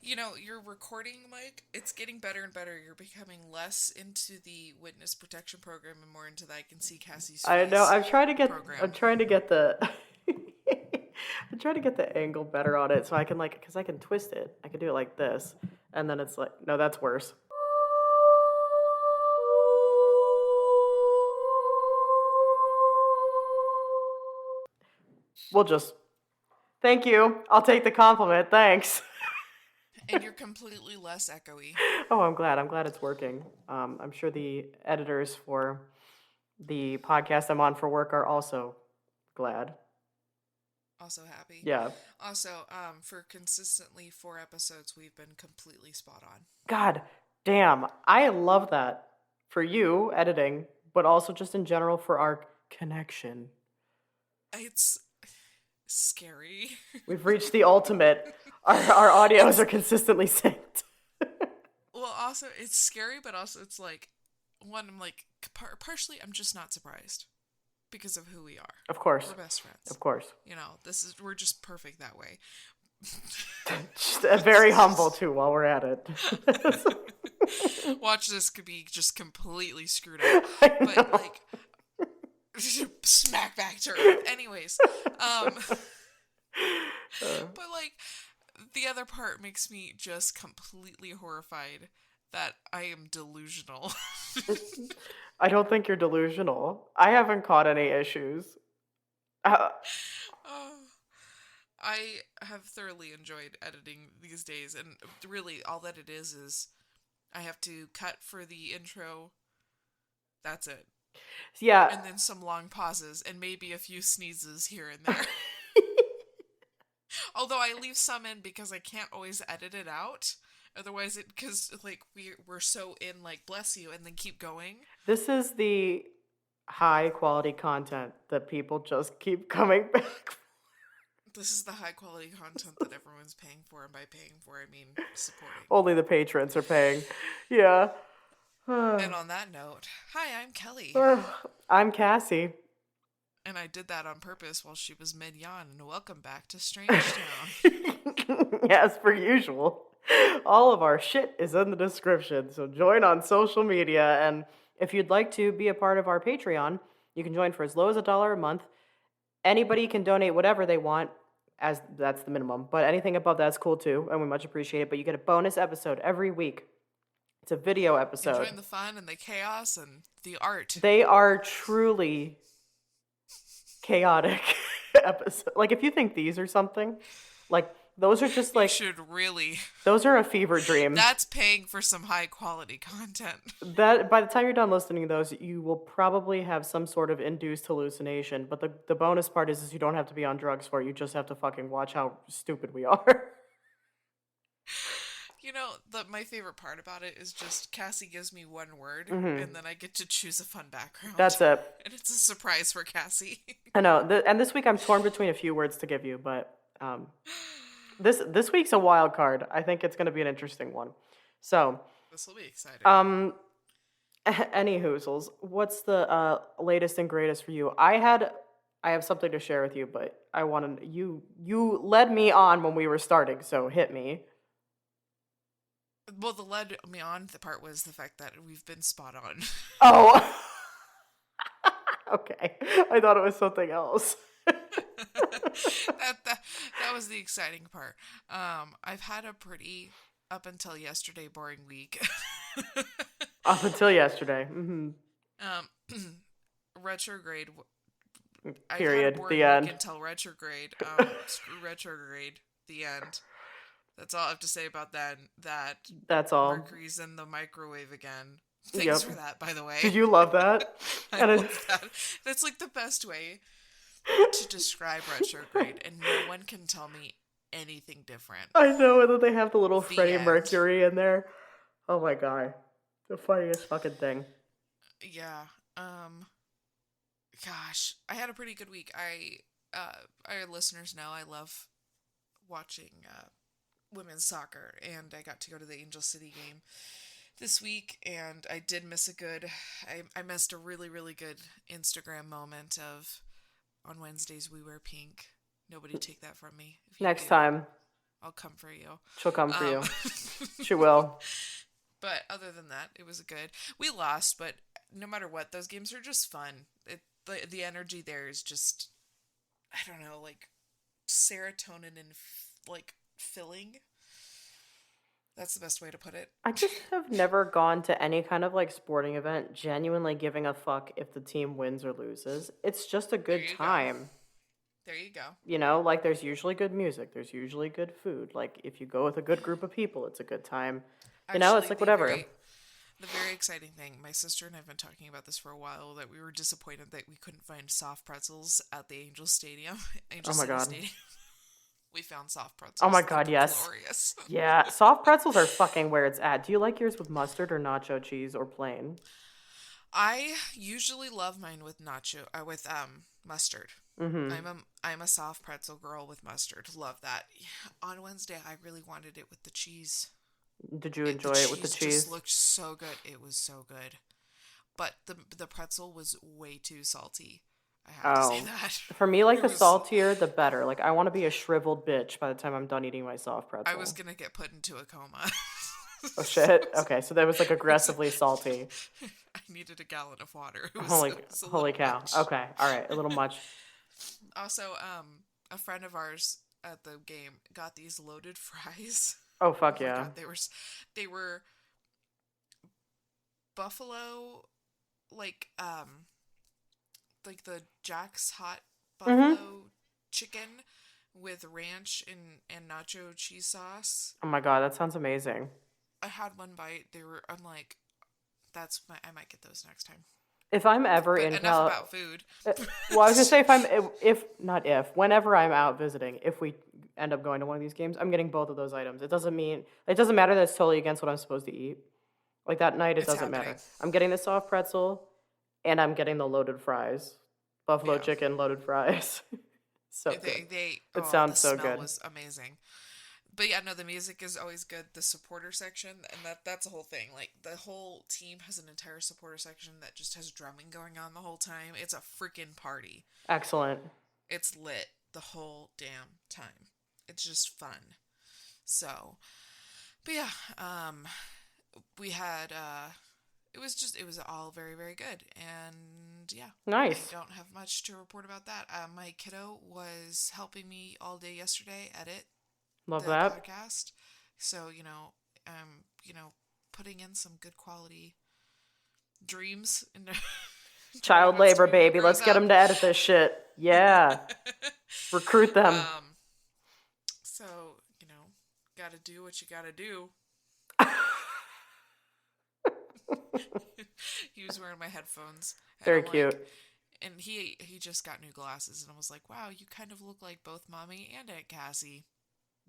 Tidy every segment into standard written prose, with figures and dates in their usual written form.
Your recording mic, it's getting better and better. You're becoming less into the witness protection program and more into the I can see Cassie's I know. face I'm program. trying to get the. I'm trying to get the angle better on it so I can because I can twist it. I can do it like this, and then it's like, no, that's worse. We'll just. Thank you. I'll take the compliment. Thanks. And you're completely less echoey. Oh, I'm glad. I'm glad it's working. I'm sure the editors for the podcast I'm on for work are also glad. Also happy. Yeah. Also, for consistently 4 episodes, we've been completely spot on. God damn. I love that for you editing, but also just in general for our connection. It's scary. We've reached the ultimate. Our audios are consistently synced. Well, also, it's scary, but also it's like, one, I'm like, partially, I'm just not surprised because of who we are. Of course. We're best friends. Of course. We're just perfect that way. Just very humble, too, while we're at it. Watch this could be just completely screwed up. But, like, smack back to earth. Anyways, but, like, the other part makes me just completely horrified that I am delusional. I don't think you're delusional. I haven't caught any issues. I have thoroughly enjoyed editing these days, and really all that it is I have to cut for the intro. That's it. Yeah. And then some long pauses, and maybe a few sneezes here and there. Although I leave some in because I can't always edit it out. Otherwise, because like we're so in like bless you and then keep going. This is the high quality content that people just keep coming back for. This is the high quality content that everyone's paying for, and by paying for I mean supporting. Only the patrons are paying. Yeah. And on that note, hi, I'm Kelly. I'm Cassie. And I did that on purpose while she was mid-yawn, and welcome back to Strange Town. As per usual. All of our shit is in the description, so join on social media, and if you'd like to be a part of our Patreon, you can join for as low as $1 a month. Anybody can donate whatever they want, as that's the minimum, but anything above that's cool too, and we much appreciate it, but you get a bonus episode every week. It's a video episode. Enjoying the fun and the chaos and the art. They are truly chaotic episodes. Like, if you think these are something, like, those are just like... You should really... Those are a fever dream. That's paying for some high quality content. That by the time you're done listening to those, you will probably have some sort of induced hallucination, but the bonus part is you don't have to be on drugs for it. You just have to fucking watch how stupid we are. My favorite part about it is just Cassie gives me one word, and then I get to choose a fun background. That's it. And it's a surprise for Cassie. I know. And this week I'm torn between a few words to give you, but this week's a wild card. I think it's going to be an interesting one. So this will be exciting. Any hoozles, what's the latest and greatest for you? I have something to share with you, but I want to. You led me on when we were starting, so hit me. Well, the led me on the part was the fact that we've been spot on. Oh. Okay. I thought it was something else. that was the exciting part. I've had a pretty, up until yesterday, boring week. Up until yesterday. Mm-hmm. Retrograde. Period. I had a the end. Until retrograde. Screw retrograde. The end. That's all I have to say about that. That's all. Mercury's in the microwave again. Thanks for that, by the way. Did you love that? I love that. That's like the best way to describe retrograde, and no one can tell me anything different. I know, and then they have the little Freddie Mercury in there. Oh my god. The funniest fucking thing. Yeah. Gosh, I had a pretty good week. Our listeners know I love watching women's soccer, and I got to go to the Angel City game this week, and I did miss I missed a really, really good Instagram moment of, on Wednesdays we wear pink. Nobody take that from me. Next time. I'll come for you. She'll come for Um, you. She will. but other than that, it was good. We lost, but no matter what, those games are just fun. The energy there is just, I don't know, like serotonin and like filling. That's the best way to put it. I just have never gone to any kind of like sporting event genuinely giving a fuck if the team wins or loses. It's just a There good you go. time. There you go. You know, like there's usually good music, there's usually good food. Like if you go with a good group of people, it's a good time. You know, it's Actually, like whatever. the very exciting thing, my sister and I have been talking about this for a while, that we were disappointed that we couldn't find soft pretzels at the Angel Stadium, Angel Oh my City god. Stadium. We found soft Oh my pretzels. They god, were yes. glorious. Yeah, soft pretzels are fucking where it's at. Do you like yours with mustard or nacho cheese or plain? I usually love mine with mustard. Mm-hmm. I'm a soft pretzel girl with mustard. Love that. On Wednesday, I really wanted it with the cheese. Did you The enjoy it with the cheese just cheese? looked so good. It was so good. But the pretzel was way too salty. I have to say Oh. that. For me, like It the was. saltier, the better. Like I want to be a shriveled bitch by the time I'm done eating my soft I was pretzel. gonna get put into a coma. Oh shit. Okay, so that was like aggressively salty. I needed a gallon of water. Holy, It was a holy little cow. much. Okay, all right, a little much. Also, a friend of ours at the game got these loaded fries. Oh Oh fuck my yeah. god, they were buffalo, like like the Jack's hot Mhm. buffalo chicken with ranch and nacho cheese sauce. Oh my god, that sounds amazing. I had one bite. I'm like, I might get those next time. If I'm ever But in enough Cal, about food. well, I was gonna say if not if whenever I'm out visiting, if we end up going to one of these games, I'm getting both of those items. It doesn't matter that it's totally against what I'm supposed to eat. Like that night, it It's doesn't happening. matter. I'm getting the soft pretzel, and I'm getting the loaded fries, buffalo Yeah. chicken loaded fries. So good. It The sounds so smell good. was amazing. But yeah, no, the music is always good. The supporter section, and that's a whole thing. Like the whole team has an entire supporter section that just has drumming going on the whole time. It's a freaking party. Excellent. It's lit the whole damn time. It's just fun. So, but yeah, we had it was all very very good, and yeah, I Nice. don't have much to report about that. My kiddo was helping me all day yesterday edit Love the that. podcast. So, putting in some good quality dreams into what he Child wants to labor, be when he baby. grows Let's get up. them to edit this shit. Yeah. Recruit them. um, so, gotta do what you gotta do. He was wearing my headphones, and Very I'm cute. like, and he just got new glasses, and I was like, wow, you kind of look like both mommy and Aunt Cassie.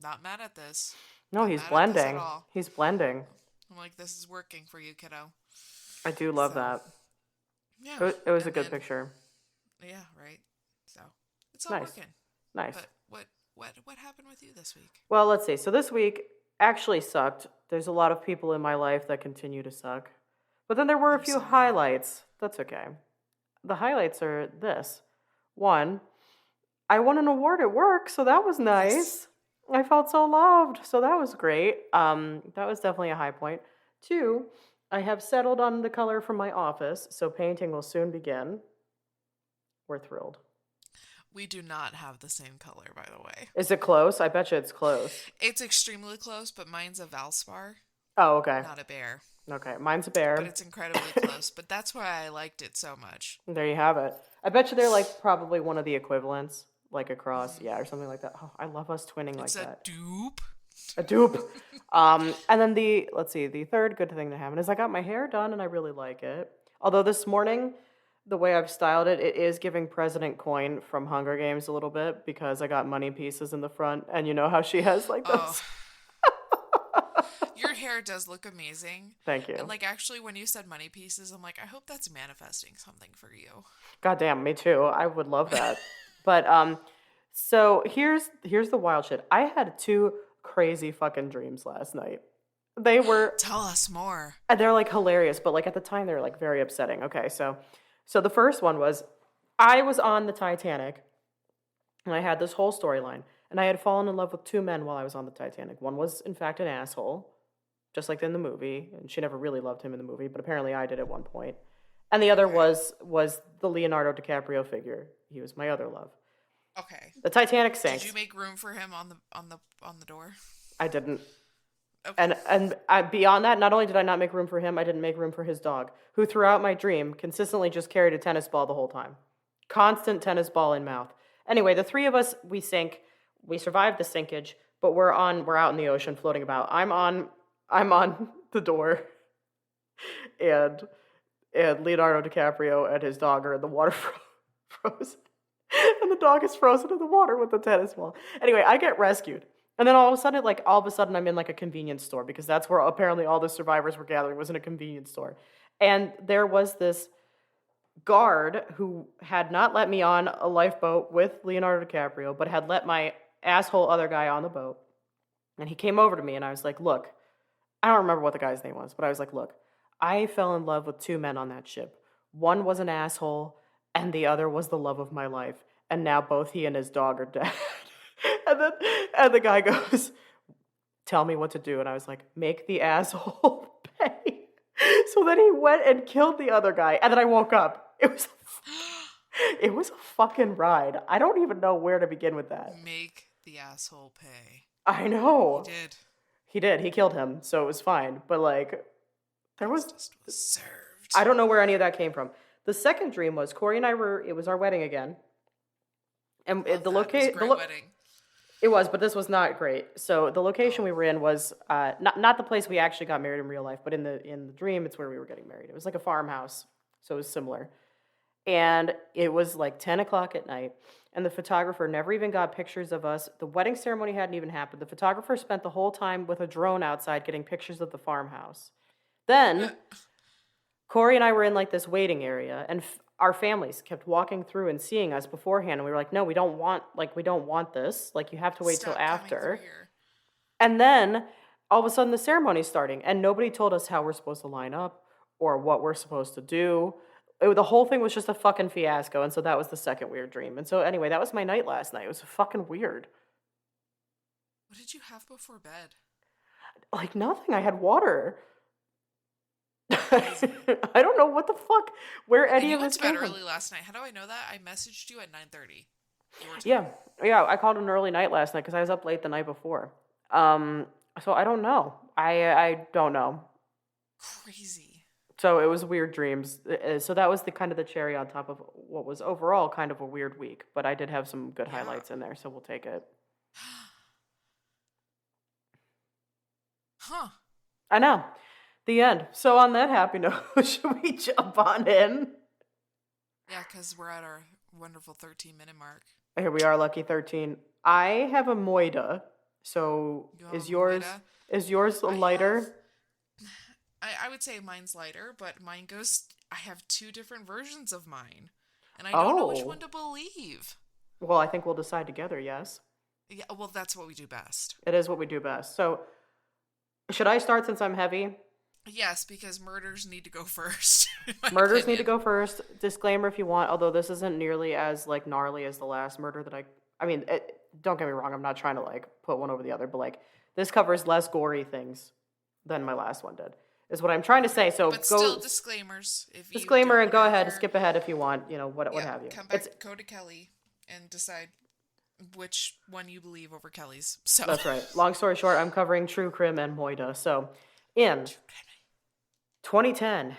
Not mad at this. No, Not he's mad at this at blending. all. He's blending. I'm like, this is working for you, kiddo. I do love So, that. yeah. It was a And good then, picture. yeah, right. So, it's all Nice. working. Nice. But what happened with you this week? Well, let's see. So this week actually sucked. There's a lot of people in my life that continue to suck. But then there were a I'm few sorry. highlights. That's okay. The highlights are this. One, I won an award at work, so that was nice. Yes. I felt so loved, so that was great. That was definitely a high point. Two, I have settled on the color for my office, so painting will soon begin. We're thrilled. We do not have the same color, by the way. Is it close? I bet you it's close. It's extremely close, but mine's a Valspar, Oh, okay. not a bear. Okay, mine's a But bear. it's incredibly close. But that's why I liked it so much. There you have it. I bet you they're like probably one of the equivalents, like across, yeah, or something like that. Oh, I love us twinning like It's a that. dupe. A dupe. And then the third good thing that happened is I got my hair done and I really like it. Although this morning, the way I've styled it, it is giving President Coin from Hunger Games a little bit because I got money pieces in the front, and you know how she has like Oh, those. your hair does look amazing. Thank you. And like actually when you said money pieces, I'm like, I hope that's manifesting something for you. Goddamn, me too. I would love that. But so here's the wild shit. I had two crazy fucking dreams last night. They were Tell us more. and they're like hilarious, but like at the time they were like very upsetting. Okay, so the first one was I was on the Titanic and I had this whole storyline. and I had fallen in love with two men while I was on the Titanic. One was, in fact, an asshole, just like in the movie, and she never really loved him in the movie, but apparently I did at one point. And the other Okay. was the Leonardo DiCaprio figure. He was my other love. Okay. The Titanic Did you sinks. make room for him on the door? I didn't. Okay. And beyond that, not only did I not make room for him, I didn't make room for his dog, who throughout my dream consistently just carried a tennis ball the whole time. Constant tennis ball in mouth. Anyway, the three of us, we sink. We survived the sinkage, but we're out in the ocean floating about. I'm on the door, and Leonardo DiCaprio and his dog are in the water frozen. And the dog is frozen in the water with the tennis ball. Anyway, I get rescued. And then all of a sudden I'm in like a convenience store, because that's where apparently all the survivors were gathering, was in a convenience store. And there was this guard who had not let me on a lifeboat with Leonardo DiCaprio, but had let my asshole other guy on the boat. And he came over to me and I was like, look, I don't remember what the guy's name was, but I was like, look, I fell in love with two men on that ship. One was an asshole and the other was the love of my life. And now both he and his dog are dead. and the guy goes, tell me what to do. And I was like, make the asshole pay. So then he went and killed the other guy. And then I woke up. It was a fucking ride. I don't even know where to begin with that. Make the asshole pay. I know. He did. He did. He killed him, so it was fine. But like, there was Justice was served. I don't know where any of that came from. The second dream was Corey and I it was our wedding again. And Love the that. It was a location, great wedding. it was, but this was not great. So the location we were in was not the place we actually got married in real life, but in the dream, it's where we were getting married. It was like a farmhouse, so it was similar. And it was like 10 o'clock at night, and the photographer never even got pictures of us. The wedding ceremony hadn't even happened. The photographer spent the whole time with a drone outside getting pictures of the farmhouse. Then Corey and I were in like this waiting area, and our families kept walking through and seeing us beforehand, and we were like, no, we don't want this. Like, you have to wait Stop till coming after. through here. And then all of a sudden the ceremony's starting, and nobody told us how we're supposed to line up or what we're supposed to do. The whole thing was just a fucking fiasco, and so that was the second weird dream. And so anyway, that was my night last night. It was fucking weird. What did you have before bed? Like nothing. I had water. I don't know what the fuck, where And any you of went this to bed came from. early last night. How do I know that? I messaged you at 9:30. Your Yeah, time. I called an early night last night because I was up late the night before. So I don't know. I don't know. Crazy. So it was weird dreams. So that was the kind of the cherry on top of what was overall kind of a weird week. But I did have some good Yeah. highlights in there, so we'll take it. Huh. I know. The end. So on that happy note, should we jump on in? Yeah, because we're at our wonderful 13-minute mark. Here we are, lucky 13. I have a moida. So You have is a yours Moida? is yours I lighter? have- I would say mine's lighter, but mine goes. I have two different versions of mine, and I don't know which Oh. one to believe. Well, I think we'll decide together, yes. Yeah, well, that's what we do best. It is what we do best. So should I start since I'm heavy? Yes, because murders need to go first. in my Murders need to opinion. go first. Disclaimer if you want, although this isn't nearly as like gnarly as the last murder that I mean, don't get me wrong, I'm not trying to like put one over the other, but like this covers less gory things than my last one did. Is what I'm trying to say. So But go still, disclaimers. If you disclaimer don't and go ahead, ever- skip ahead if you want, what yeah, have you. come back, go to Kelly, and decide which one you believe over Kelly's. So That's right. Long story short, I'm covering true crime and moida. So in 2010,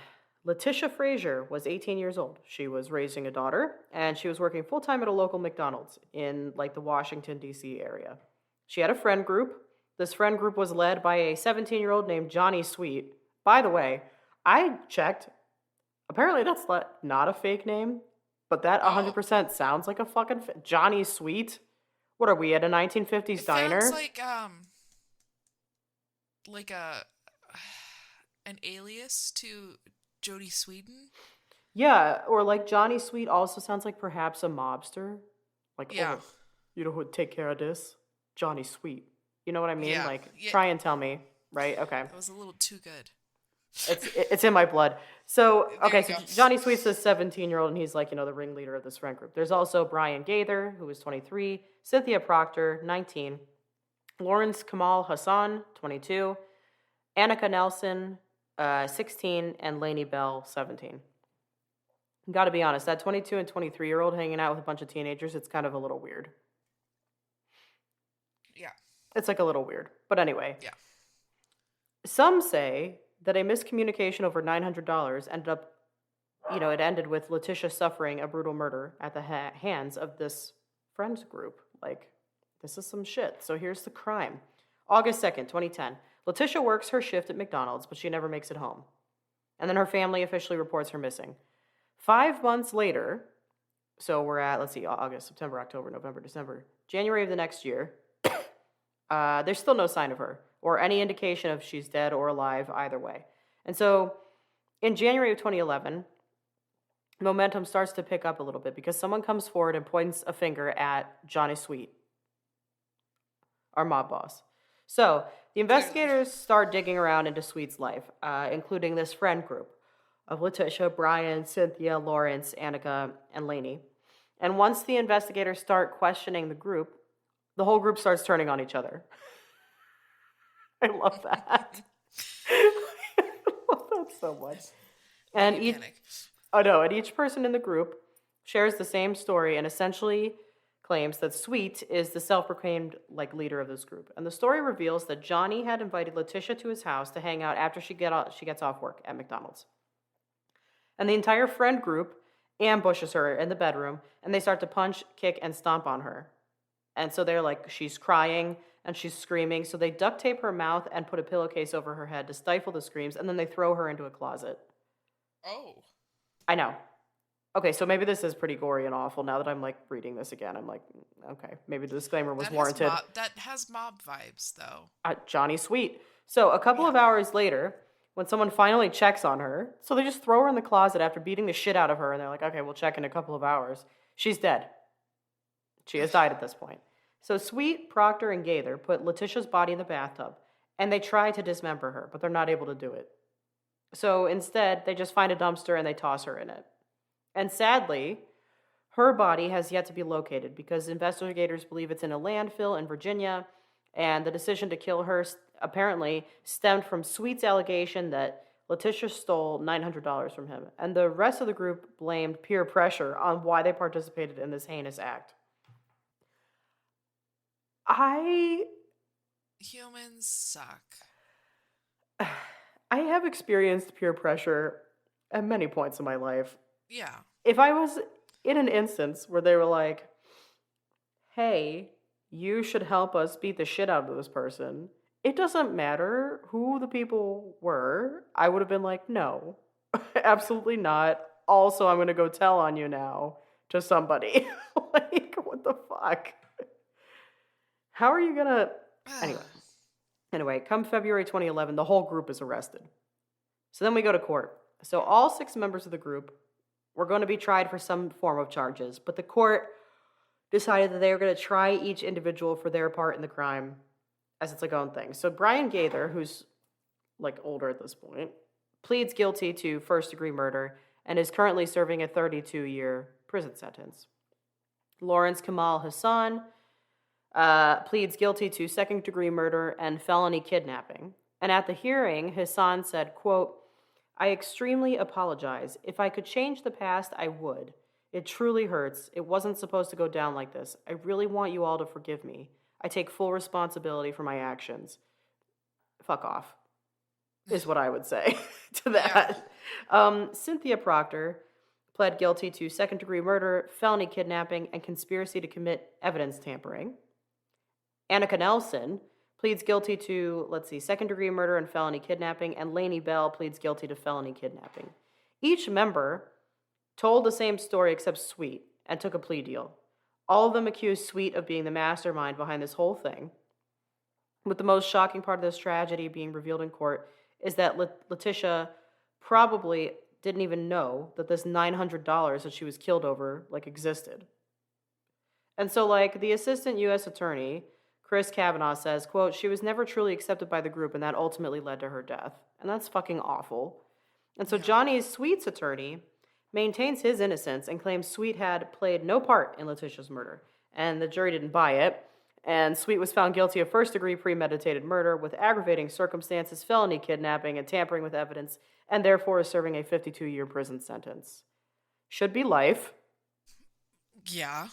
Latisha Frazier was 18 years old. She was raising a daughter, and she was working full-time at a local McDonald's in like the Washington, D.C. area. She had a friend group. This friend group was led by a 17-year-old named Johnny Sweet. By the way, I checked. Apparently that's not a fake name, but that 100% sounds like a fucking Johnny Sweet. What are we at, a 1950s it diner? sounds like an alias to Jodie Sweetin. Yeah, or like Johnny Sweet also sounds like perhaps a mobster. Like, Yeah. oh, you know who would take care of this? Johnny Sweet. You know what I mean? Yeah, Like, yeah. try and tell me, right? Okay. That was a little too good. It's in my blood. So, There okay, you so go. Johnny Sweet's this 17-year-old, and he's like, the ringleader of this friend group. There's also Brian Gaither, who is 23, Cynthia Proctor, 19, Lawrence Kamal Hassan, 22, Annika Nelson, 16, and Lainey Bell, 17. Got to be honest, that 22 and 23-year-old hanging out with a bunch of teenagers, it's kind of a little weird. Yeah. It's like a little weird. But anyway, Yeah. some say that a miscommunication over $900 ended up, it ended with Latisha suffering a brutal murder at the hands of this friends group. Like, this is some shit. So here's the crime. August 2nd, 2010. Latisha works her shift at McDonald's, but she never makes it home. And then her family officially reports her missing. 5 months later, so we're at, let's see, August, September, October, November, December, January of the next year, there's still no sign of her or any indication of she's dead or alive either way. And so in January of 2011, momentum starts to pick up a little bit because someone comes forward and points a finger at Johnny Sweet, our mob boss. So the investigators start digging around into Sweet's life, including this friend group of Latisha, Brian, Cynthia, Lawrence, Annika, and Lainey. And once the investigators start questioning the group, the whole group starts turning on each other. I love that. I love that so much. And each person in the group shares the same story and essentially claims that Sweet is the self-proclaimed leader of this group. And the story reveals that Johnny had invited Latisha to his house to hang out after she gets off work at McDonald's. And the entire friend group ambushes her in the bedroom, and they start to punch, kick, and stomp on her. And so they're like, she's crying and she's screaming. So they duct tape her mouth and put a pillowcase over her head to stifle the screams, and then they throw her into a closet. Oh. I know. Okay, so maybe this is pretty gory and awful. Now that I'm reading this again, I'm like, okay, maybe the disclaimer was warranted. That has mob vibes, though. Johnny Sweet. So a couple of hours later, when someone finally checks on her, so they just throw her in the closet after beating the shit out of her, and they're like, okay, we'll check in a couple of hours. She's dead. She has died at this point. So Sweet, Proctor, and Gaither put Latisha's body in the bathtub, and they try to dismember her, but they're not able to do it. So instead, they just find a dumpster and they toss her in it. And sadly, her body has yet to be located because investigators believe it's in a landfill in Virginia, and the decision to kill her apparently stemmed from Sweet's allegation that Latisha stole $900 from him, and the rest of the group blamed peer pressure on why they participated in this heinous act. Humans suck. I have experienced peer pressure at many points in my life. Yeah. If I was in an instance where they were like, hey, you should help us beat the shit out of this person, it doesn't matter who the people were, I would have been like, no, absolutely not. Also, I'm going to go tell on you now to somebody. What the fuck? How are you going to... Anyway, come February 2011, the whole group is arrested. So then we go to court. So all 6 members of the group were going to be tried for some form of charges, but the court decided that they were going to try each individual for their part in the crime as its own thing. So Brian Gaither, who's older at this point, pleads guilty to first-degree murder and is currently serving a 32-year prison sentence. Lawrence Kamal Hassan pleads guilty to second-degree murder and felony kidnapping. And at the hearing, Hassan said, quote, I extremely apologize. If I could change the past, I would. It truly hurts. It wasn't supposed to go down like this. I really want you all to forgive me. I take full responsibility for my actions. Fuck off, is what I would say to that. Yeah. Cynthia Proctor pled guilty to second-degree murder, felony kidnapping, and conspiracy to commit evidence tampering. Annika Nelson pleads guilty to, second-degree murder and felony kidnapping, and Lainey Bell pleads guilty to felony kidnapping. Each member told the same story except Sweet and took a plea deal. All of them accused Sweet of being the mastermind behind this whole thing. But the most shocking part of this tragedy being revealed in court is that Latisha probably didn't even know that this $900 that she was killed over, existed. And so, the assistant U.S. attorney, Chris Kavanaugh says, quote, she was never truly accepted by the group, and that ultimately led to her death. And that's fucking awful. And so Yeah. Johnny's Sweet's attorney maintains his innocence and claims Sweet had played no part in Latisha's murder. And the jury didn't buy it. And Sweet was found guilty of first-degree premeditated murder with aggravating circumstances, felony kidnapping, and tampering with evidence, and therefore is serving a 52-year prison sentence. Should be life. Yeah.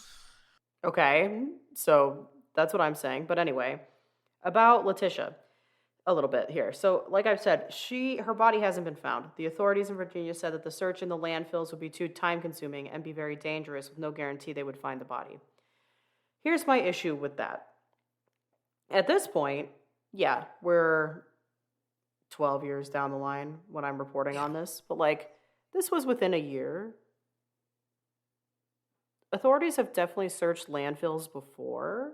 Okay, so that's what I'm saying. But anyway, about Latisha, a little bit here. So, like I've said, her body hasn't been found. The authorities in Virginia said that the search in the landfills would be too time-consuming and be very dangerous, with no guarantee they would find the body. Here's my issue with that. At this point, yeah, we're 12 years down the line when I'm reporting on this, but like, this was within a year. Authorities have definitely searched landfills before.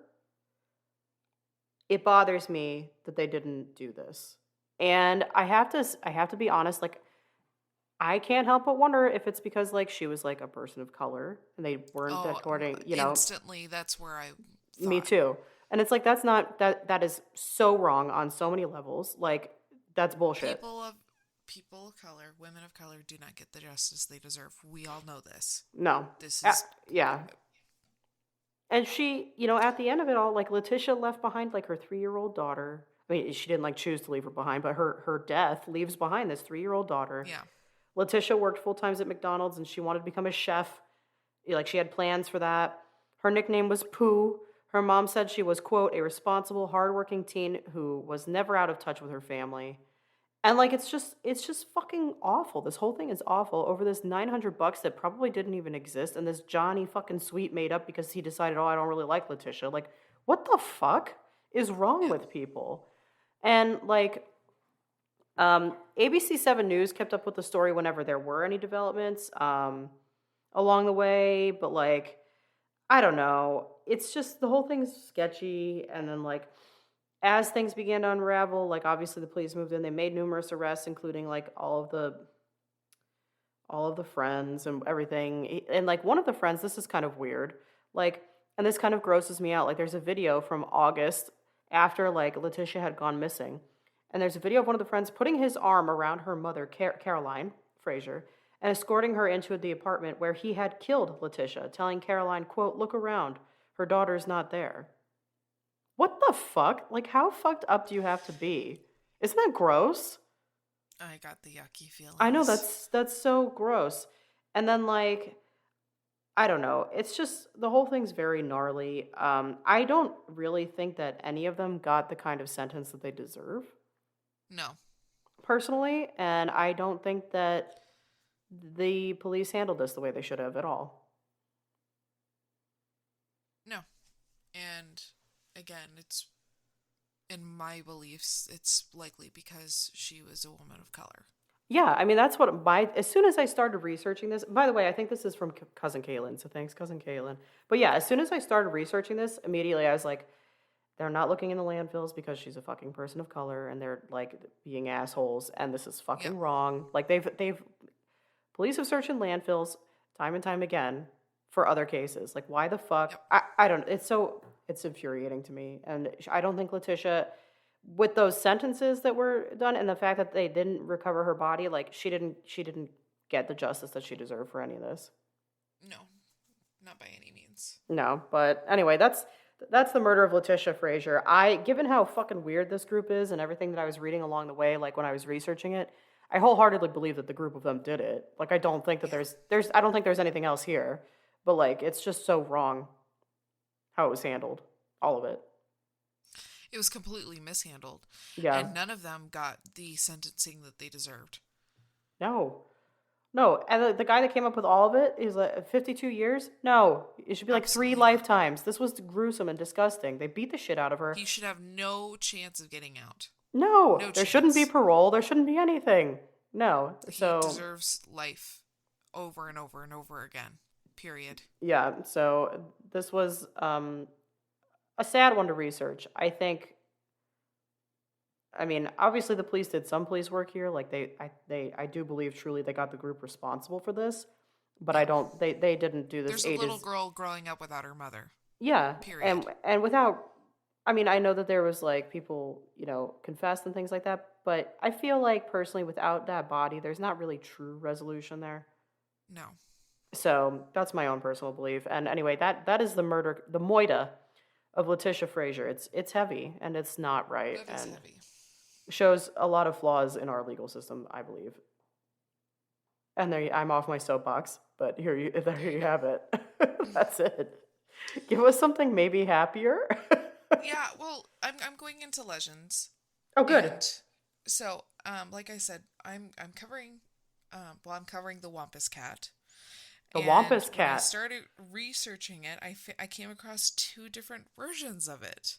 It bothers me that they didn't do this. And I have to be honest, like, I can't help but wonder if it's because, like, she was, like, a person of color, and they weren't according, instantly, that's where I thought. Me too. And it's like, that's not, that is so wrong on so many levels. Like, that's bullshit. People of color, women of color, do not get the justice they deserve. We all know this. No. This is... yeah. And she, at the end of it all, like, Latisha left behind, like, her 3-year-old daughter. I mean, she didn't, like, choose to leave her behind, but her death leaves behind this 3-year-old daughter. Yeah. Latisha worked full time at McDonald's, and she wanted to become a chef. Like, she had plans for that. Her nickname was Pooh. Her mom said she was, quote, a responsible, hardworking teen who was never out of touch with her family. And, like, it's just fucking awful. This whole thing is awful over this $900 that probably didn't even exist, and this Johnny fucking Sweet made up because he decided, I don't really like Latisha. Like, what the fuck is wrong with people? And, like, ABC 7 News kept up with the story whenever there were any developments along the way, but, like, I don't know. It's just, the whole thing's sketchy, and then, like, as things began to unravel, like, obviously the police moved in. They made numerous arrests, including, like, all of the friends and everything. And, like, one of the friends, this is kind of weird, like, and this kind of grosses me out. Like, there's a video from August after, like, Latisha had gone missing, and there's a video of one of the friends putting his arm around her mother, Caroline Frazier, and escorting her into the apartment where he had killed Latisha, telling Caroline, quote, look around, her daughter's not there. What the fuck? Like, how fucked up do you have to be? Isn't that gross? I got the yucky feelings. I know, that's so gross. And then, like, I don't know. It's just, the whole thing's very gnarly. I don't really think that any of them got the kind of sentence that they deserve. No. Personally, and I don't think that the police handled this the way they should have at all. No. And again, it's, in my beliefs, it's likely because she was a woman of color. Yeah, I mean, that's what as soon as I started researching this, by the way, I think this is from Cousin Kaylin, so thanks, Cousin Kaylin. But yeah, as soon as I started researching this, immediately I was like, they're not looking in the landfills because she's a fucking person of color, and they're, like, being assholes, and this is fucking wrong. Like, police have searched in landfills time and time again for other cases. Like, why the fuck? I don't, it's infuriating to me, and I don't think Latisha, with those sentences that were done, and the fact that they didn't recover her body, like, she didn't get the justice that she deserved for any of this. No, not by any means. No, but anyway, that's the murder of Latisha Frazier. Given how fucking weird this group is and everything that I was reading along the way, like when I was researching it, I wholeheartedly believe that the group of them did it. Like, I don't think that I don't think there's anything else here, but, like, it's just so wrong how it was handled, all of it. It was completely mishandled. Yeah. And none of them got the sentencing that they deserved. No. And the guy that came up with all of it is like 52 years? No. It should be like Absolutely 3 lifetimes. This was gruesome and disgusting. They beat the shit out of her. He should have no chance of getting out. No. There shouldn't be parole. There shouldn't be anything. No. He deserves life over and over and over again. Period. Yeah. So this was a sad one to research. I mean, obviously the police did some police work here. Like, I do believe truly they got the group responsible for this, but they didn't do this. There's a little girl growing up without her mother. Yeah. Period. And without, I mean, I know that there was like people, confessed and things like that, but I feel like personally, without that body, there's not really true resolution there. No, So that's my own personal belief. And anyway, that is the murder, the moida of Latisha Frazier. It's heavy and it's not right, that is and heavy. shows a lot of flaws in our legal system, I believe. And I'm off my soapbox, but there There you you go. have it. That's it. Give us something maybe happier. Yeah, well, I'm going into legends, Oh, good. and so like I said, I'm covering I'm covering the Wampus cat. The And Wampus when I cat. started researching it, I came across two different versions of it.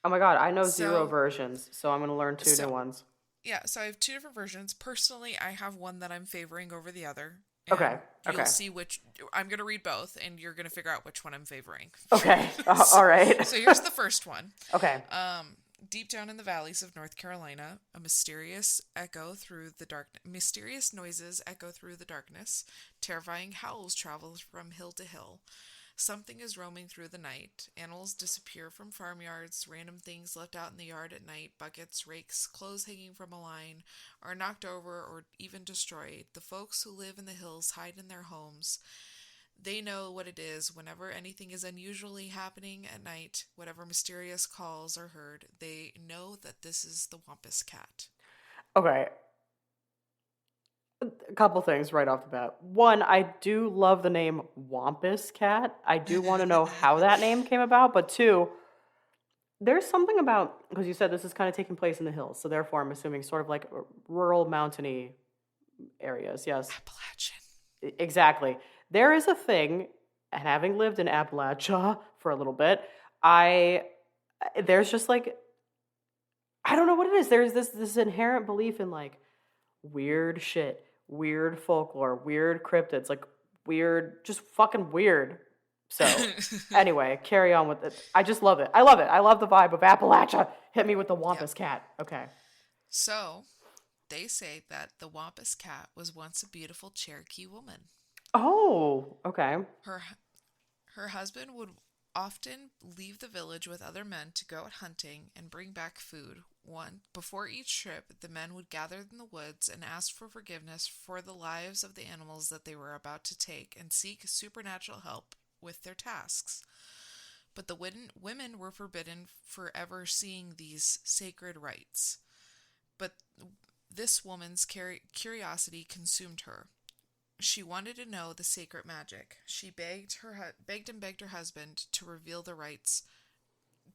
Oh my god, I know zero So, versions, so I'm gonna learn two so new ones. yeah, so I have two different versions. Personally, I have one that I'm favoring over the other, Okay, and you'll okay, see which. I'm going to read both, and you're going to figure out which one I'm favoring. okay. so, All right. so here's the first one. Okay. Deep down in the valleys of North Carolina, a mysterious noises echo through the darkness. Terrifying howls travel from hill to hill. Something is roaming through the night. Animals disappear from farmyards. Random things left out in the yard at night, buckets, rakes, clothes hanging from a line, are knocked over or even destroyed. The folks who live in the hills hide in their homes. They know what it is whenever anything is unusually happening at night, whatever mysterious calls are heard. They know that this is the Wampus cat. Okay. A couple things right off the bat. One, I do love the name Wampus Cat. I do want to know how that name came about. But two, there's something about, because you said this is kind of taking place in the hills, so therefore I'm assuming sort of like rural, mountainy areas. Yes, Appalachian. exactly. There is a thing, and having lived in Appalachia for a little bit, I there's just like, I don't know what it is. There's this inherent belief in like weird shit, weird folklore, weird cryptids, like weird, just fucking weird. So, anyway, carry on with it. I just love it. I love it. I love the vibe of Appalachia. Hit me with the Yep. Wampus cat. Okay. So, they say that the Wampus cat was once a beautiful Cherokee woman. Oh, okay. Her her husband would often leave the village with other men to go out hunting and bring back food. One before each trip, the men would gather in the woods and ask for forgiveness for the lives of the animals that they were about to take and seek supernatural help with their tasks. But the women were forbidden forever seeing these sacred rites. But this woman's curiosity consumed her. She wanted to know the sacred magic. She begged and begged her husband to reveal the rites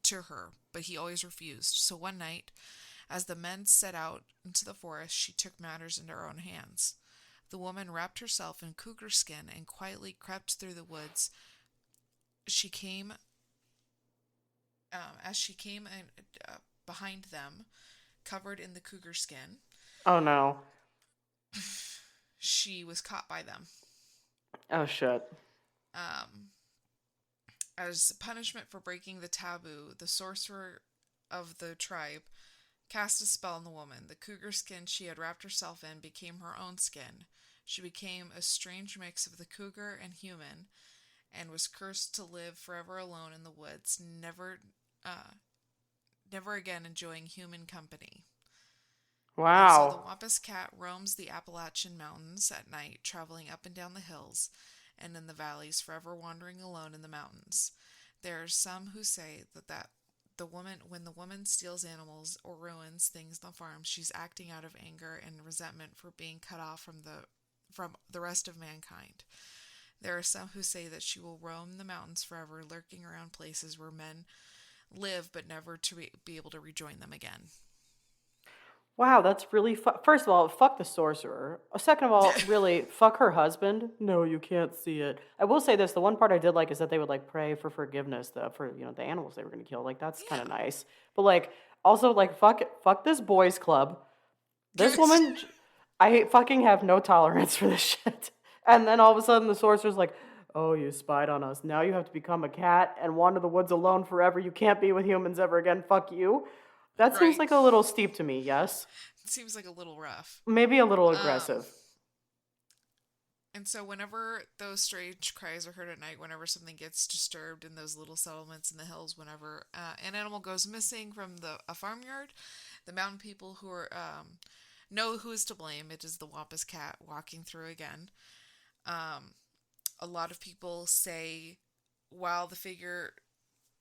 to her, but he always refused. So one night, as the men set out into the forest, she took matters into her own hands. The woman wrapped herself in cougar skin and quietly crept through the woods. She came, as she came behind them, covered in the cougar skin. Oh no. She was caught by them. Oh shit. Um, as punishment for breaking the taboo, the sorcerer of the tribe cast a spell on the woman. The cougar skin she had wrapped herself in became her own skin. She became a strange mix of the cougar and human, and was cursed to live forever alone in the woods, never again enjoying human company. And so the Wow. Wampus cat roams the Appalachian Mountains at night, traveling up and down the hills and in the valleys, forever wandering alone in the mountains. There are some who say that when the woman steals animals or ruins things on the farm, she's acting out of anger and resentment for being cut off from the rest of mankind. There are some who say that she will roam the mountains forever, lurking around places where men live, but never to be able to rejoin them again. Wow, that's really First of all, fuck the sorcerer. Second of all, really, fuck her husband. No, you can't see it. I will say this: the one part I did like is that they would like pray for forgiveness for the animals they were gonna kill. Like that's kind of Yeah. nice. But like also like fuck this boys club. This woman, I fucking have no tolerance for this shit. And then all of a sudden the sorcerer's like, "Oh, you spied on us. Now you have to become a cat and wander the woods alone forever. You can't be with humans ever again. Fuck you." That seems Right. like a little steep to me. Yes. It seems like a little rough. Maybe a little Um, aggressive. And so, whenever those strange cries are heard at night, whenever something gets disturbed in those little settlements in the hills, whenever an animal goes missing from a farmyard, the mountain people who are know who is to blame. It is the Wampus cat walking through again. Um, a lot of people say, while the figure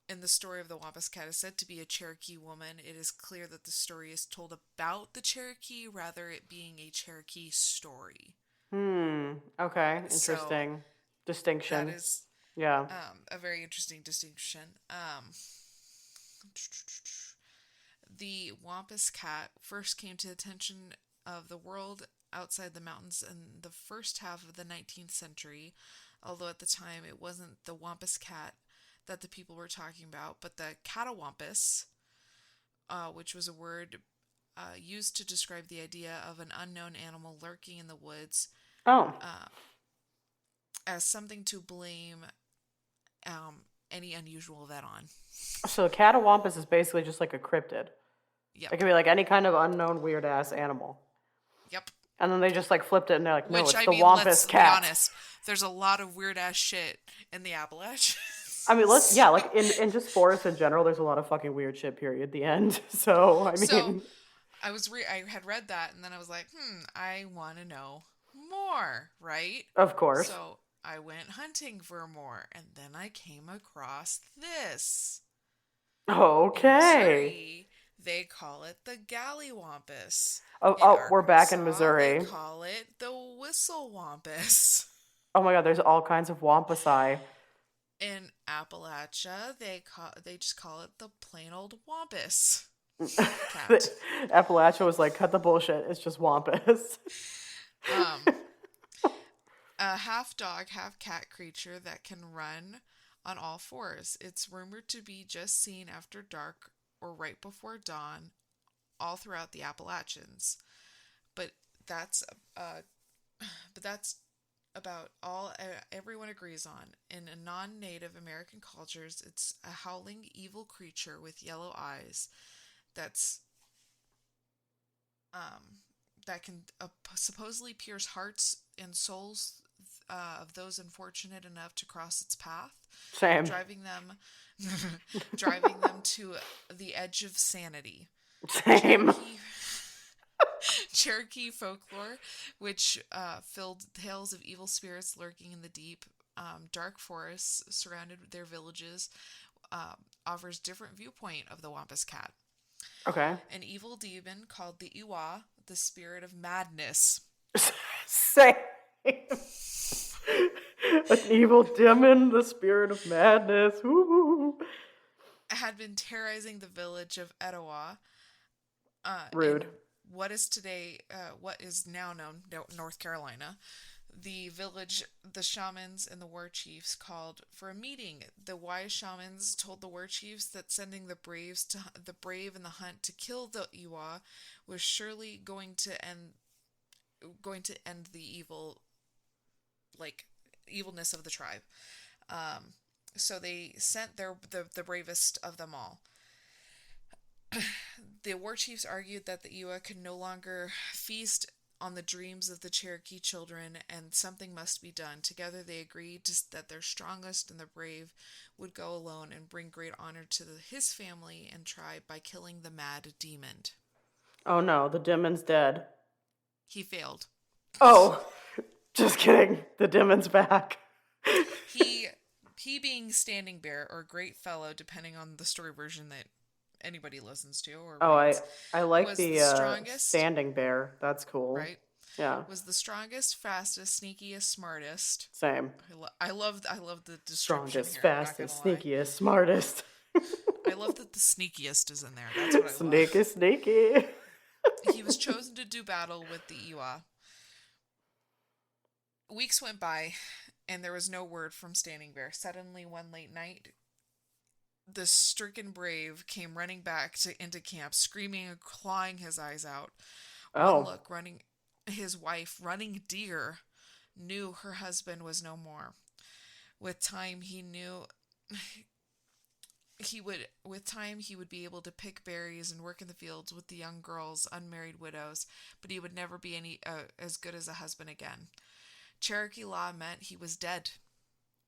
in the story of the Wampus cat is said to be a Cherokee woman, it is clear that the story is told about the Cherokee, rather it being a Cherokee story. Okay. So Interesting. that Distinction. is Yeah. a very interesting distinction. The Wampus cat first came to the attention of the world outside the mountains in the first half of the 19th century, although at the time it wasn't the Wampus cat that the people were talking about, but the catawampus, which was a word used to describe the idea of an unknown animal lurking in the woods, Oh. uh, as something to blame any unusual event on. So catawampus is basically just like a cryptid. It Yep. could be like any kind of unknown weird ass animal. Yep. And then they just like flipped it and they're like, no, Which, it's I the mean, Wampus let's be cat. honest, there's a lot of weird ass shit in the Appalachians. I mean, so, yeah, like in just forests in general, there's a lot of fucking weird shit, period, the end. So, I so mean, I had read that, and then I was like, I want to know more, right? of course. So I went hunting for more, and then I came across this. In Okay. Missouri, they call it the gallywampus. Oh, In oh, we're back in Arkansas, they Missouri. call it the whistlewampus. Oh my god, there's all kinds of wampus. In Appalachia, they just call it the plain old wampus cat. Appalachia was like, cut the bullshit. It's just wampus. Um, a half dog, half cat creature that can run on all fours. It's rumored to be just seen after dark or right before dawn all throughout the Appalachians. But that's uh but that's about all everyone agrees on. In non-native American cultures, it's a howling evil creature with yellow eyes that's um that can supposedly pierce hearts and souls of those unfortunate enough to cross its path, Same. driving them driving them to the edge of sanity. Same. Cherokee folklore, which filled tales of evil spirits lurking in the deep, dark forests surrounded their villages, offers different viewpoint of the Wampus cat. Okay. An evil demon called the Iwa, the spirit of madness. Same. An evil demon, the spirit of madness. Woo-hoo. Had been terrorizing the village of Etowah. Rude. What is now known North Carolina. The village, the shamans and the war chiefs called for a meeting. The wise shamans told the war chiefs that sending the brave in the hunt to kill the Iwa was surely going to end the evilness of the tribe. So they sent the bravest of them all. The war chiefs argued that the Iwa could no longer feast on the dreams of the Cherokee children, and something must be done. Together they agreed that their strongest and the brave would go alone and bring great honor to his family and tribe by killing the mad demon. Oh no, the demon's dead. He failed. Oh, just kidding. The demon's back. He being Standing Bear, or Great Fellow, depending on the story version that anybody listens to or reads, I like was the strongest. Standing Bear. That's cool. Right? Yeah. Was the strongest, fastest, sneakiest, smartest. Same. I love the description Strongest, here, fastest, sneakiest, smartest. I love that the sneakiest is in there. That's what I love. Sneaky. He was chosen to do battle with the Iwa. Weeks went by, and there was no word from Standing Bear. Suddenly, one late night, the stricken brave came running back into camp, screaming and clawing his eyes out. One look, his wife, running deer, knew her husband was no more. With time, he would be able to pick berries and work in the fields with the young girls, unmarried widows, but he would never be as good as a husband again. Cherokee law meant he was dead.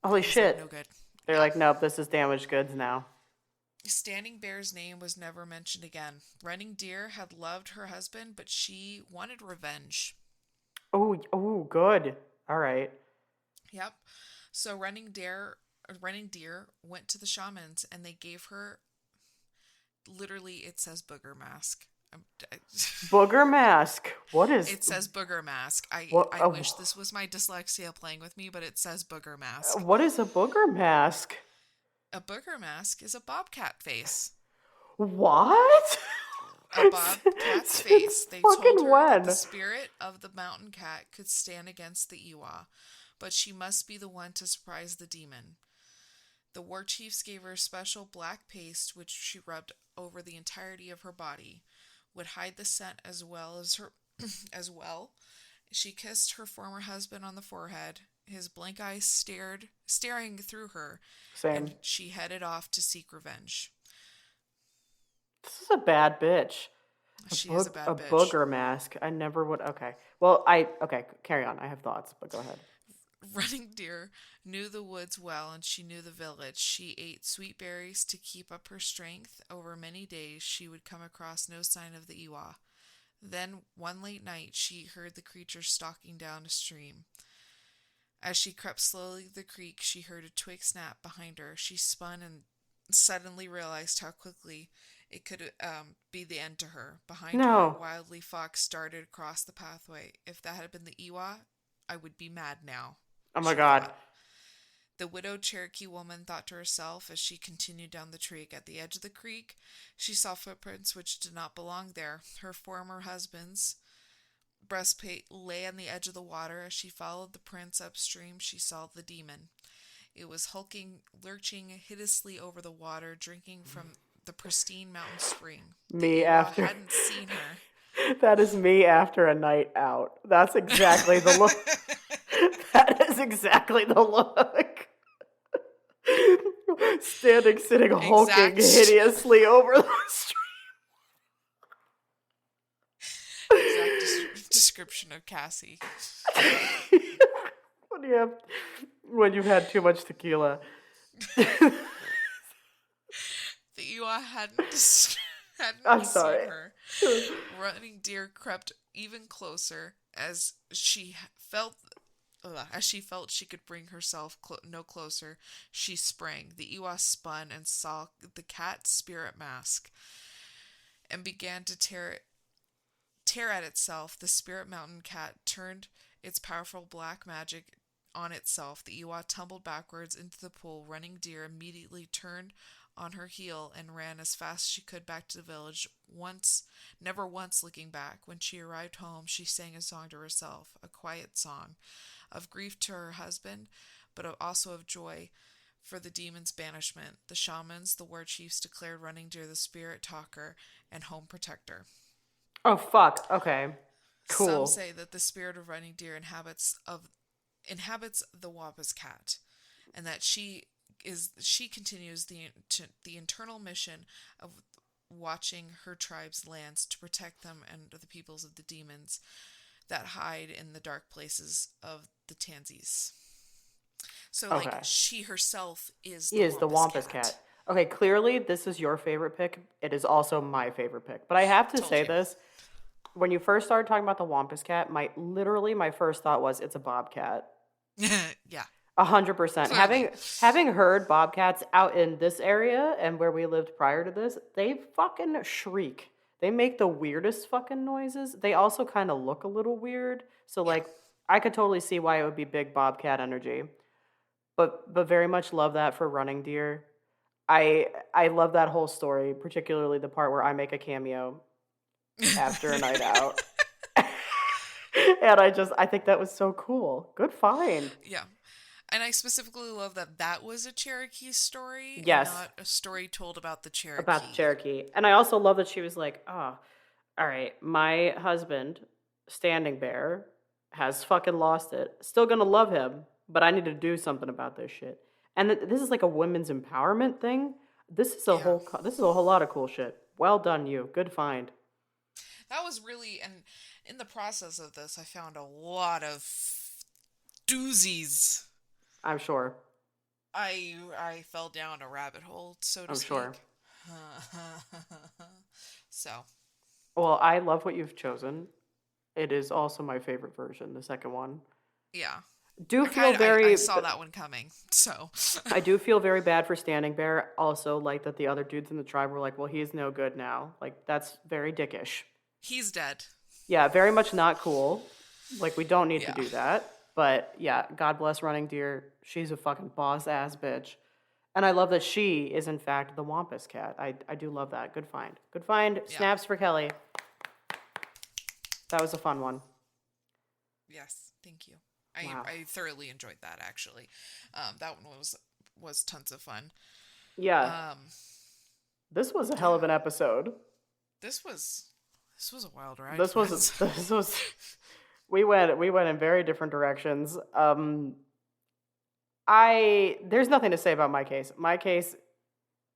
Holy He was like shit. no good. They're Yeah. like, nope, this is damaged goods now. Standing Bear's name was never mentioned again. Running Deer had loved her husband, but she wanted revenge. Oh, oh, good. All right. Yep. So Running Deer went to the shamans and they gave her literally it says booger mask. Booger mask. What is It says booger mask. I what? I wish this was my dyslexia playing with me, but it says booger mask. What is a booger mask? A booger mask is a bobcat face. What? A bobcat's face. Since They told fucking her that the when? spirit of the mountain cat could stand against the Iwa, but she must be the one to surprise the demon. The war chiefs gave her special black paste, which she rubbed over the entirety of her body, would hide the scent as well as her as well. She kissed her former husband on the forehead. His blank eyes staring through her, Same. and she headed off to seek revenge. This is a bad bitch. She is a A bad bitch. booger mask. I never would. Okay. Okay. Carry on. I have thoughts, but go ahead. Running Deer knew the woods well and she knew the village. She ate sweet berries to keep up her strength. Over many days, she would come across no sign of the Iwa. Then, one late night, she heard the creature stalking down a stream. As she crept slowly to the creek, she heard a twig snap behind her. She spun and suddenly realized how quickly it could be the end to her. Behind her, a No. wildly fox darted across the pathway. If that had been the Iwa, I would be mad now, Oh my she god. thought. The widowed Cherokee woman thought to herself as she continued down the creek. At the edge of the creek, she saw footprints which did not belong there. Her former husband's breastplate lay on the edge of the water. As she followed the prints upstream, she saw the demon. It was hulking, lurching hideously over the water, drinking from the pristine mountain spring. Me The Iwa after. hadn't seen her. That is me after a night out. That's exactly the look. That is exactly the look. Standing, sitting, hulking Exact hideously over the street. description of Cassie. When you've had too much tequila. The Iwa hadn't I'm seen sorry. her. Running Deer crept even closer as she felt. As she felt she could bring herself no closer, she sprang. The Iwa spun and saw the cat spirit mask and began to tear at itself. The spirit mountain cat turned its powerful black magic on itself. The Iwa tumbled backwards into the pool. Running Deer immediately turned on her heel and ran as fast as she could back to the village, never once looking back. When she arrived home, she sang a song to herself, a quiet song of grief to her husband, but also of joy for the demon's banishment. The shamans, the war chiefs, declared Running Deer the spirit talker and home protector. Oh fuck. Okay. Some Cool. say that the spirit of Running Deer inhabits the Wampus cat, and that she continues the internal mission of watching her tribe's lands to protect them and the peoples of the demons that hide in the dark places of the Tansies. So, Okay. she herself is He is the Wampus cat. Okay, clearly this is your favorite pick. It is also my favorite pick. But I have to Told say you. this. When you first started talking about the Wampus cat, my first thought was it's a bobcat. Yeah. 100%. Clearly. Having heard bobcats out in this area and where we lived prior to this, they fucking shriek. They make the weirdest fucking noises. They also kind of look a little weird. So Yeah. I could totally see why it would be big bobcat energy. But very much love that for Running Deer. I love that whole story, particularly the part where I make a cameo after a night out. And I think that was so cool. Good find. Yeah. And I specifically love that was a Cherokee story, Yes. and not a story told about the Cherokee. About the Cherokee. And I also love that she was like, oh, all right, my husband, Standing Bear, has fucking lost it. Still gonna love him, but I need to do something about this shit. And this is like a women's empowerment thing. This is a whole lot of cool shit. Well done, you. Good find. That was really, and in the process of this, I found a lot of doozies. I'm sure. I fell down a rabbit hole, so to I'm sure. speak. So, Well, I love what you've chosen. It is also my favorite version, the second one. yeah. Do feel I very saw that one coming. So, I do feel very bad for Standing Bear. Also, like that the other dudes in the tribe were like, well, he's no good now. Like, that's very dickish. he's dead. Yeah, very much not cool. Like, we don't need to Yeah. do that. But yeah, God bless Running Deer. She's a fucking boss ass bitch. And I love that she is, in fact, the Wampus cat. I do love that. Good find. Good find. Yeah. Snaps for Kelly. That was a fun one. Yes. Thank you. Wow. I thoroughly enjoyed that actually. That one was tons of fun. Yeah. Um, This was a hell of an episode. this was a wild ride. This was friends. this was we went in very different directions. There's nothing to say about my case. My case,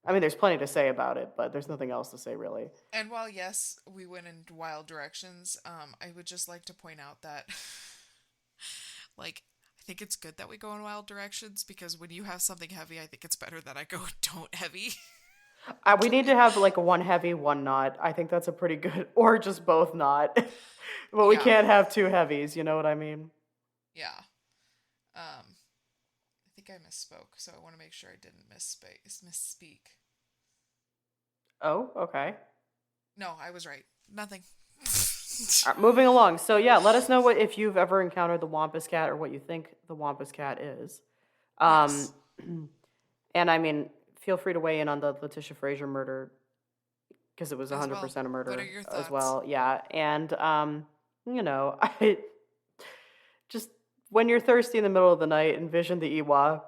I mean, there's plenty to say about it, but there's nothing else to say really. And while yes, we went in wild directions, I would just like to point out that like I think it's good that we go in wild directions because when you have something heavy, I think it's better that I go don't heavy. We need to have like one heavy, one not. I think that's a pretty good, or just both not. But we Yeah. can't have two heavies. You know what I mean? Yeah. I think I misspoke, so I want to make sure I didn't misspeak. Oh, okay. No, I was right. Nothing. All right, moving along. So yeah, let us know if you've ever encountered the Wampus cat or what you think the Wampus cat is. Yes. And I mean, feel free to weigh in on the Latisha Frazier murder because it was As 100% a well. murder What are your as thoughts? well. Yeah, and you know, I just when you're thirsty in the middle of the night, envision the Iwa.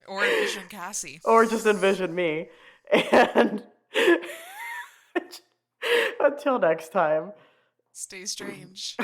Or Vision Cassie. Or just envision me. And until next time. Stay strange.